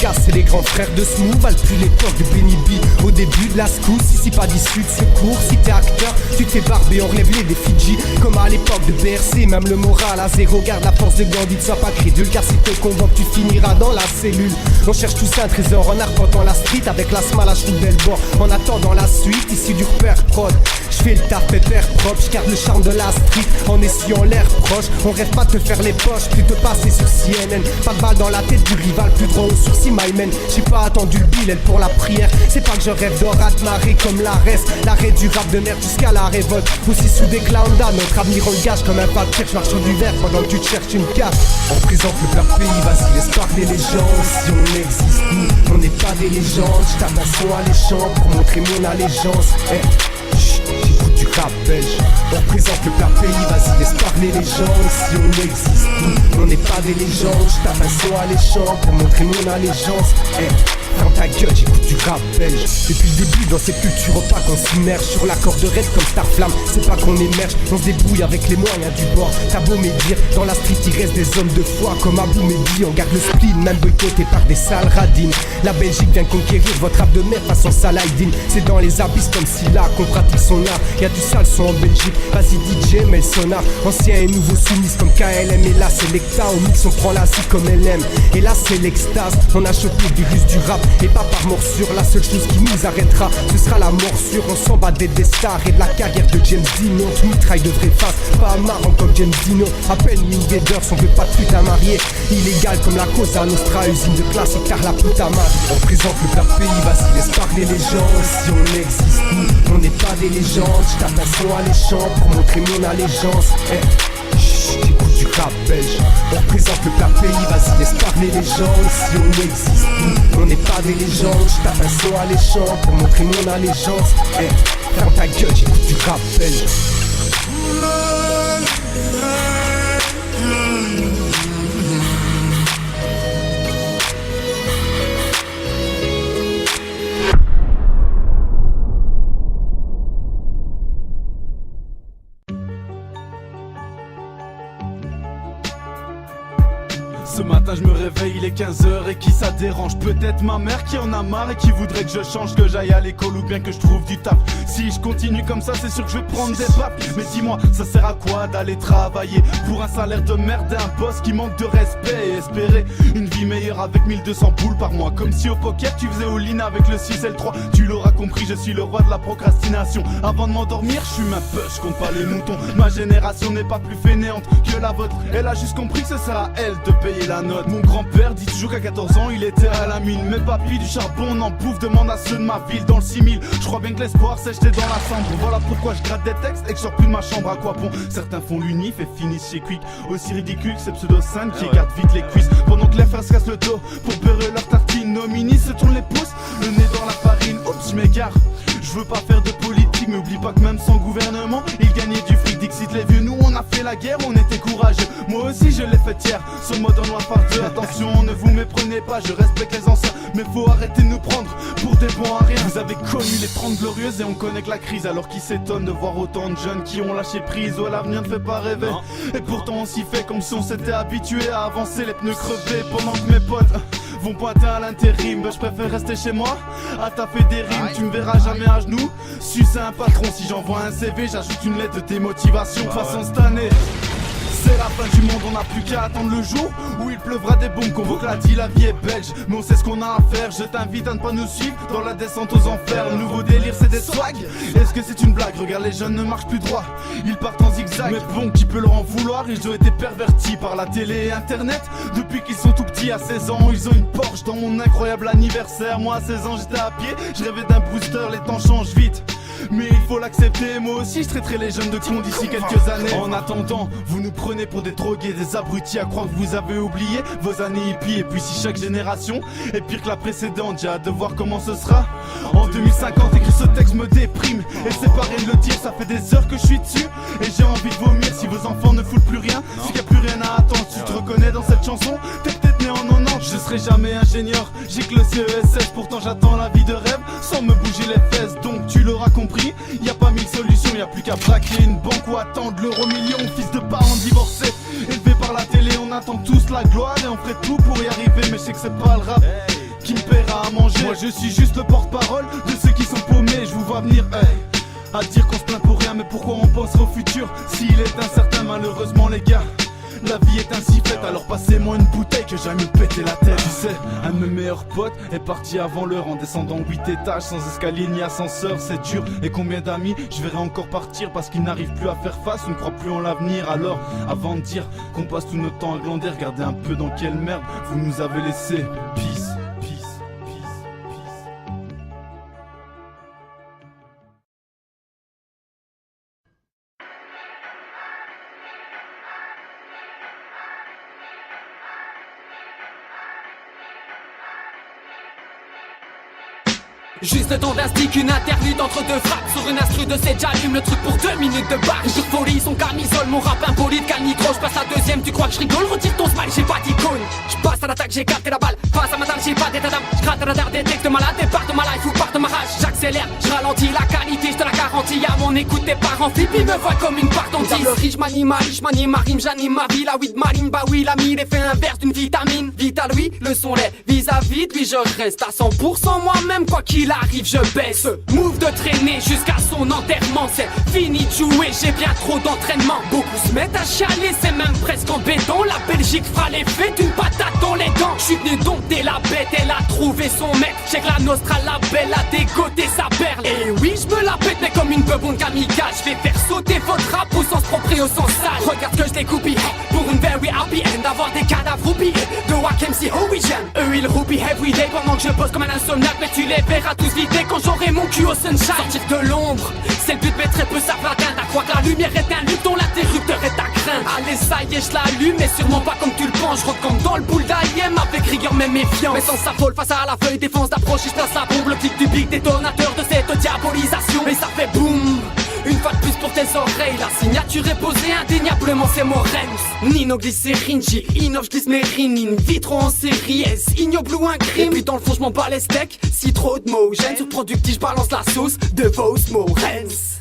Outkast, c'est les grands frères de Smooth, valent plus l'époque de Benny B. Au début de la secousse, ici pas d'issue de secours. Si t'es acteur, tu te fais barber, on relève les défis G. Comme à l'époque de BRC, même le moral à zéro. Garde la force de Gandhi, ne sois pas crédule, car si te convoque, tu finiras dans la cellule. On cherche tous un trésor en arpentant la street avec l'asthma, la chute belle bord. En attendant la suite, ici du repère prod. J'fais le taf pépère propre, j'garde le charme de la street en essuyant l'air proche. On rêve pas de te faire les poches, plus de passer sur CNN. Pas de balle dans la tête du rival, plus droit au sourcil my man. J'ai pas attendu le bill pour la prière. C'est pas que je rêve de rat-marée comme la reste. L'arrêt du rap de nerf jusqu'à la révolte. Aussi sous des clowns, notre avenir on le gage comme un papier. Je marche sur du verre pendant que tu te cherches une cache. On représente le peur pays, vas-y laisse parler les gens. Si on existe nous, on n'est pas des légendes. J'tape un son alléchant pour montrer mon allégeance. J'écoute du rap belge. On représente le plat pays, vas-y laisse parler les gens. Si on existe nous, on n'est pas des légendes. J'tape un son alléchant pour montrer mon allégeance. Ferme ta gueule, j'écoute du rap belge. Depuis le début dans cette culture opaque on s'immerge sur la corde raide comme Starflamme. C'est pas qu'on émerge, on se débrouille avec les moyens du bord. T'as beau médire, dans la street il reste des hommes de foi comme Abou Mehdi. On garde le spleen, même boycotté par des sales radines. La Belgique vient conquérir votre rap de merde façon Saladin. C'est dans les abysses comme si là qu'on pratique son art. Y'a du sale son en Belgique, vas-y DJ mets le sonar. Ancien et nouveau soumis comme KLM. Et là c'est l'Ecta, au mix on prend la zik comme LM. Et là c'est l'extase, on a chopé le virus du rap. Et pas par morsure, la seule chose qui nous arrêtera ce sera la morsure. On s'en bat des stars et de la carrière de James Dino. On mitraille de vraie face, pas marrant comme James Dino. À peine une Invaders, on veut pas de putain mariée. Illégal comme la cause à Nostra, usine de classique car la puta marche. On représente le plat pays, vas-y laisse parler les gens. Si on existe nous, on n'est pas des légendes. J'tape un son alléchant pour montrer mon allégeance. J'écoute du rap belge. On représente le plat pays, vas-y laisse parler les gens. Si on existe nous, on n'est pas des légendes. J'tape un son alléchant pour montrer mon allégeance. Ferme ta gueule, j'écoute du rap belge. Ce matin je me réveille, il est 15h et qui ça dérange? Peut-être ma mère qui en a marre et qui voudrait que je change, que j'aille à l'école ou bien que je trouve du taf. Si je continue comme ça c'est sûr que je vais prendre des baffes. Mais dis-moi, ça sert à quoi d'aller travailler pour un salaire de merde et un boss qui manque de respect? Et espérer une vie meilleure avec 1200 boules par mois. Comme si au poker tu faisais all-in avec le 6 et le 3. Tu l'auras compris, je suis le roi de la procrastination. Avant de m'endormir, je suis ma peuche, je compte pas les moutons. Ma génération n'est pas plus fainéante que la vôtre. Elle a juste compris que ce sera à elle de payer la note. Mon grand-père dit toujours qu'à 14 ans il était à la mine. Mais papy du charbon on en bouffe, demande à ceux de ma ville dans le 6000. Je crois bien que l'espoir c'est jeté dans la cendre. Voilà pourquoi je gratte des textes et que je sors plus de ma chambre. À quoi bon? Certains font l'unif et finissent chez Quick. Aussi ridicule que ces pseudo-scènes qui écartent vite les cuisses pendant que les frères se cassent le dos pour beurrer leur tartine. Nos minis se tournent les pouces, le nez dans la farine. Oups, je m'égare. Je veux pas faire de politique, mais oublie pas que même sans gouvernement, ils gagnaient du fric. Dixit les vieux, nous on a fait la guerre, on était courageux. Moi aussi je l'ai fait hier, sur le mode en noir par deux. Attention, ne vous méprenez pas, je respecte les anciens, mais faut arrêter de nous prendre pour des bons à rien. Vous avez connu les 30 glorieuses et on connaît que la crise. Alors qui s'étonne de voir autant de jeunes qui ont lâché prise. Oh, l'avenir ne fait pas rêver. Et pourtant on s'y fait comme si on s'était habitué à avancer les pneus crevés. Pendant que mes potes vont pointer à l'intérim, je préfère rester chez moi à taper des rimes. Tu me verras jamais à genoux sucer un patron. Si j'envoie un CV, j'ajoute une lettre de démotivation. De toute façon cette année c'est la fin du monde, on n'a plus qu'à attendre le jour où il pleuvra des bombes. Convoque la dit, la vie est belge, mais on sait ce qu'on a à faire. Je t'invite à ne pas nous suivre dans la descente aux enfers. Le nouveau délire c'est des swags. Est-ce que c'est une blague? Regarde les jeunes ne marchent plus droit, ils partent en zigzag. Mais bon, qui peut leur en vouloir? Ils ont été pervertis par la télé et internet depuis qu'ils sont tout petits. À 16 ans ils ont une Porsche dans mon incroyable anniversaire. Moi à 16 ans j'étais à pied, je rêvais d'un booster, les temps changent vite. Mais il faut l'accepter, moi aussi je traiterai les jeunes de cons d'ici quelques années. En attendant, vous nous prenez pour des drogués, des abrutis à croire que vous avez oublié vos années hippies. Et puis si chaque génération est pire que la précédente, j'ai hâte de voir comment ce sera en 2050. Écrire ce texte me déprime, et c'est pareil de le dire, ça fait des heures que je suis dessus et j'ai envie de vomir. Si vos enfants ne foutent plus rien, c'est qu'il n'y a plus rien à attendre. Tu te reconnais dans cette chanson? T'es peut-être né en 90. Je serai jamais ingénieur, j'ai que le CESS. Pourtant j'attends la vie de rêve sans me bouger les fesses. Donc tu l'auras compris, y a pas mille solutions, y a plus qu'à braquer une banque ou attendre l'euro million. Fils de parents divorcés, élevés par la télé, on attend tous la gloire et on ferait tout pour y arriver. Mais je sais que c'est pas le rap qui me paiera à manger. Moi je suis juste le porte-parole de ceux qui sont paumés. Je vous vois venir, à dire qu'on se plaint pour rien, mais pourquoi on pense au futur s'il est incertain? Malheureusement les gars, la vie est ainsi faite, alors passez-moi une bouteille que j'aime me péter la tête. Tu sais, un de mes meilleurs potes est parti avant l'heure en descendant 8 étages sans escalier ni ascenseur, c'est dur. Et combien d'amis je verrai encore partir parce qu'ils n'arrivent plus à faire face ou ne croient plus en l'avenir. Alors, avant de dire qu'on passe tout notre temps à glander, regardez un peu dans quelle merde vous nous avez laissé. Peace. Juste le temps d'un stick, une interlude entre deux frappes. Sur une instru de 7, j'allume le truc pour 2 minutes de barre. Sur folie, son camisole, mon rap impoli de calnitro. J'passe la deuxième, tu crois que je rigole? Retire ton smile, j'ai pas d'icône. J'passe à l'attaque, j'ai capté la balle. Face à ma dalle, j'ai pas d'état d'âme. J'gratte à la darde, des textes malades, et part de ma life ou part de ma rage. J'accélère, j'ralentis la qualité, j'te la garantis. À mon écoute, tes parents flippent, ils me voient comme une part d'antis. Riche, j'manie ma rime, j'anime ma vie. La weed marine, bah oui, l'ami, l'effet inverse d'une vitamine. Vital, oui, le son l'est vis-à-vis de lui, je reste à 100% moi-même, quoi qu'il arrive, je baisse. Move de traîner jusqu'à son enterrement, c'est fini de jouer, j'ai bien trop d'entraînement. Beaucoup se mettent à chialer, c'est même presque embêtant. La Belgique fera l'effet d'une patate dans les dents. J'suis venu dompter la bête, elle a trouvé son maître. J'ai que la Nostra, la belle a dégoté sa perle. Et oui, j'me la pète, mais comme une bebonde kamikaze. J'vais faire sauter votre rap au sens propre et au sens sale. Regarde que je découpille pour une very happy end. Avoir des cadavres roupillés de Wack MC Origin. Eux ils roupillent everyday pendant que je pose comme un insomniaque. Mais tu les verras tous vider quand j'aurai mon cul au sunshine. Sortir de l'ombre, c'est le but mais très peu savent l'atteindre. À croire que la lumière est un lutte dont l'interrupteur est à craindre. Allez ça y est, je l'allume mais sûrement pas comme tu le penses. Je recompte dans le boule d'AIM avec rigueur mais méfiance. Mais sans sa folle face à la feuille, défense d'approche, je place la bombe. Le clic du big détonateur de cette diabolisation. Mais ça fait boum. Une fois de plus pour tes oreilles, la signature est posée indéniablement, c'est mon Rems. Nino glycérine, j'y innove, j'glisse mes rines. Vitro en série, est ignoble ou un crime? Et puis dans le fond j'm'en bats les steaks, si trop de mots gêne. Sur productif j'balance la sauce de vos mots Rems.